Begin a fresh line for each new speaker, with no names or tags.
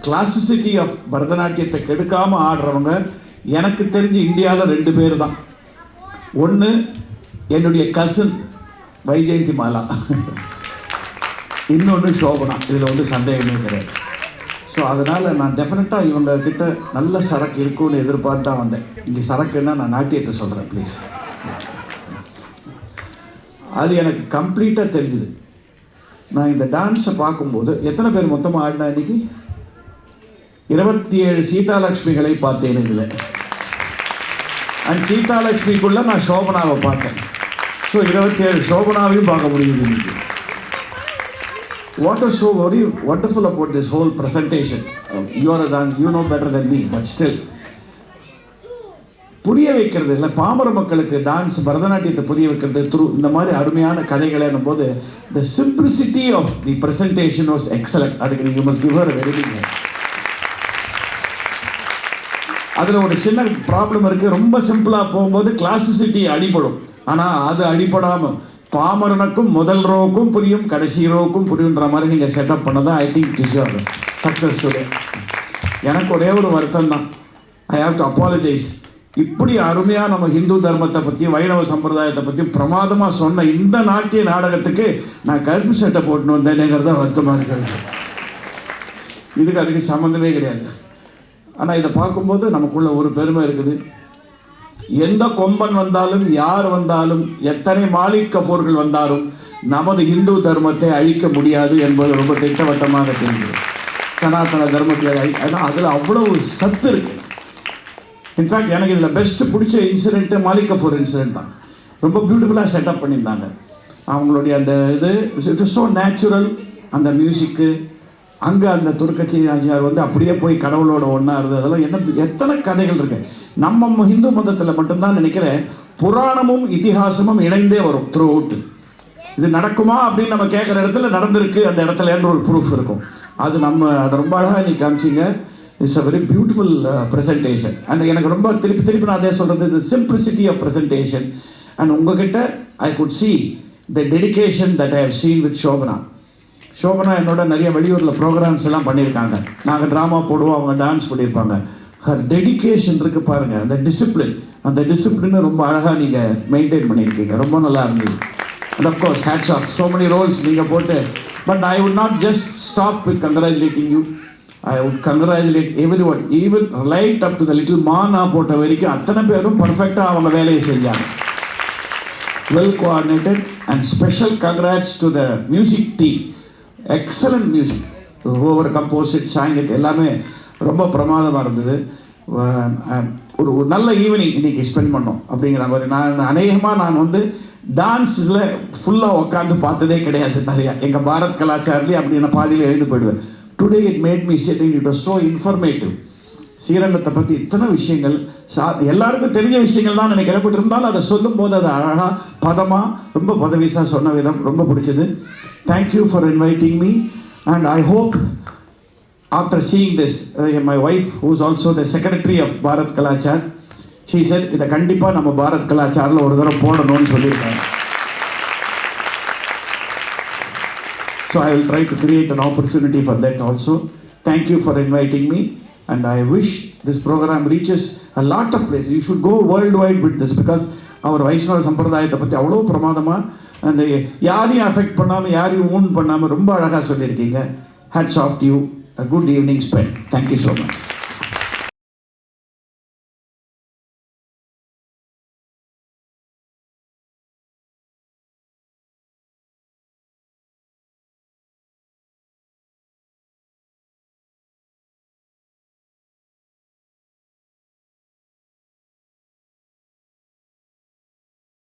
கிளாசிசிட்டி of பரதநாட்டியத்தை கெடுக்காமல் ஆடுறவங்க எனக்கு தெரிஞ்சு இந்தியாவில் 2 பேர் தான். ஒன்று என்னுடைய கசின் வைஜெயந்தி மாலா, இன்னொன்று சோபனா. இதில் வந்து சந்தேகமே கிடையாது. ஸோ அதனால் நான் டெஃபினட்டாக இவங்கக்கிட்ட நல்ல சரக்கு இருக்கும்னு எதிர்பார்த்து தான் வந்தேன். இங்கே சரக்குன்னா நான் நாட்டியத்தை சொல்கிறேன் ப்ளீஸ். அது எனக்கு கம்ப்ளீட்டாக தெரிஞ்சுது. நான் இந்த டான்ஸை பார்க்கும்போது எத்தனை பேர் மொத்தமாக ஆடினா இன்னைக்கு? 27 சீதாலக்ஷ்மிகளை பார்த்தேன் இதில். அண்ட் சீதாலக்ஷ்மிக்குள்ளே நான் சோபனாவை பார்த்தேன். ஸோ 27 சோபனாவையும் பார்க்க முடியுது இன்னைக்கு. What was so very wonderful about this whole presentation? You are a dance, you know better than me, but still. புரிய வைக்கிறது இல்லை பாமர மக்களுக்கு டான்ஸ் பரதநாட்டியத்தை புரிய வைக்கிறது த்ரூ இந்த மாதிரி அருமையான கதைகளை போது the simplicity of the presentation was excellent. அதுக்கு you must give her a very big hand. அதில் ஒரு சின்ன ப்ராப்ளம் இருக்குது. ரொம்ப சிம்பிளாக போகும்போது கிளாசிசிட்டி அடிபடும். ஆனால் அது அடிபடாமல் பாமரனுக்கும் முதல் ரோவுக்கும் புரியும், கடைசி ரோவுக்கும் புரியுன்ற மாதிரி நீங்கள் செட்டப் பண்ணதான் I think it is your success today. எனக்கு ஒரே ஒரு வருத்தம் தான். I have to apologise. இப்படி அருமையாக நம்ம ஹிந்து தர்மத்தை பற்றி வைணவ சம்பிரதாயத்தை பற்றி பிரமாதமாக சொன்ன இந்த நாட்டிய நாடகத்துக்கு நான் கருப்பு சட்டை போட்டுன்னு வந்தேனேங்கிறத வருத்தமாக இருக்கிறது. அதுக்கு சம்மந்தமே கிடையாது. ஆனால் இதை பார்க்கும்போது நமக்குள்ள ஒரு பெருமை இருக்குது. எந்த கொம்பன் வந்தாலும் யார் வந்தாலும் எத்தனை மாலிக் கபூர்கள் வந்தாலும் நமது இந்து தர்மத்தை அழிக்க முடியாது என்பது ரொம்ப திட்டவட்டமாக தெரியுது. சனாதன தர்மத்தை ஆனால் அதில் அவ்வளவு சத்து இருக்கு. இன்ஃபேக்ட் எனக்கு இதில் பெஸ்ட்டு பிடிச்ச இன்சிடென்ட்டு மாலிக் கபூர் இன்சிடென்ட் தான். ரொம்ப பியூட்டிஃபுல்லாக செட்டப் பண்ணியிருந்தாங்க. அவங்களுடைய அந்த இது இட் இஸ் ஸோ நேச்சுரல். அந்த மியூசிக்கு அங்கே அந்த துர்க்கச்சி ஆச்சியார் வந்து அப்படியே போய் கடவுளோட ஒன்றா இருந்தது. அதெல்லாம் என்ன எத்தனை கதைகள் இருக்கு. நம்ம ஹிந்து மதத்தில் மட்டும்தான் நினைக்கிறேன் புராணமும் இதிகாசமும் இணைந்தே வரும் த்ரூ அவுட். இது நடக்குமா அப்படின்னு நம்ம கேட்குற இடத்துல நடந்திருக்கு அந்த இடத்துல என்ற ஒரு ப்ரூஃப் இருக்கும். அது நம்ம அதை ரொம்ப அழகாக நீ காமிச்சிங்க. It's a very beautiful presentation. அந்த எனக்கு ரொம்ப திருப்பி நான் அதே சொல்கிறது இது சிம்பிளிசிட்டி ஆஃப் ப்ரெசன்டேஷன். அண்ட் உங்ககிட்ட I could see the dedication that I have seen with Shobana. Shobana என்னோட நிறைய வெளியூரில் ப்ரோக்ராம்ஸ் எல்லாம் பண்ணியிருக்காங்க. நாங்கள் ட்ராமா போடுவோம், அவங்க டான்ஸ் பண்ணியிருப்பாங்க. ஹர் டெடிகேஷன் இருக்குது பாருங்கள், அந்த டிசிப்ளினை ரொம்ப அழகாக நீங்கள் மெயின்டைன் பண்ணியிருக்கீங்க. ரொம்ப நல்லா இருந்தது. And of course hats off so many roles நீங்கள் போட்டு. But I would not just stop with congratulating you. I would congratulate everyone. Even right up to the little மானா போட்ட வரைக்கும் அத்தனை பேரும் பர்ஃபெக்டாக அவங்க வேலையை செஞ்சாங்க. Well coordinated. And special congrats to the music team. Excellent music. Over composite song it எல்லாமே ரொம்ப பிரமாதமாக இருந்தது. ஒரு நல்ல ஈவினிங் இன்றைக்கி ஸ்பெண்ட் பண்ணோம் அப்படிங்கிற மாதிரி. நான் வந்து டான்ஸில் ஃபுல்லாக உட்காந்து பார்த்ததே கிடையாது நிறையா. எங்கள் பாரத் கலாச்சாரத்துலேயே அப்படி நான் பாதியில் எழுந்து போயிடுவேன். Today it made me sitting. It was so informative. ஸ்ரீரங்கத்தை பற்றி இத்தனை விஷயங்கள் எல்லாருக்கும் தெரிஞ்ச விஷயங்கள் தான் நினைக்கிறேன். பட் இருந்தாலும் அதை சொல்லும்போது அது அழகாக பதமாக ரொம்ப பதவிசாக சொன்ன விதம் ரொம்ப பிடிச்சது. Thank you for inviting me, and I hope after seeing this, my wife, who is also the secretary of Bharat Kalachar, she said, "Ida kandipa nama Bharat Kalacharla oru thara podanonu sollirukanga." So I will try to create an opportunity for that also. Thank you for inviting me, and I wish this program reaches a lot of places. You should go worldwide with this because our Vaishnava sampradayatha பத்தி அவ்வளோ பிரமாதமாக and யாரையும் affect பண்ணாமல் யாரையும் ஊன் பண்ணாமல் ரொம்ப அழகாக சொல்லியிருக்கீங்க. Hats off you. A good evening spent. Thank you so much.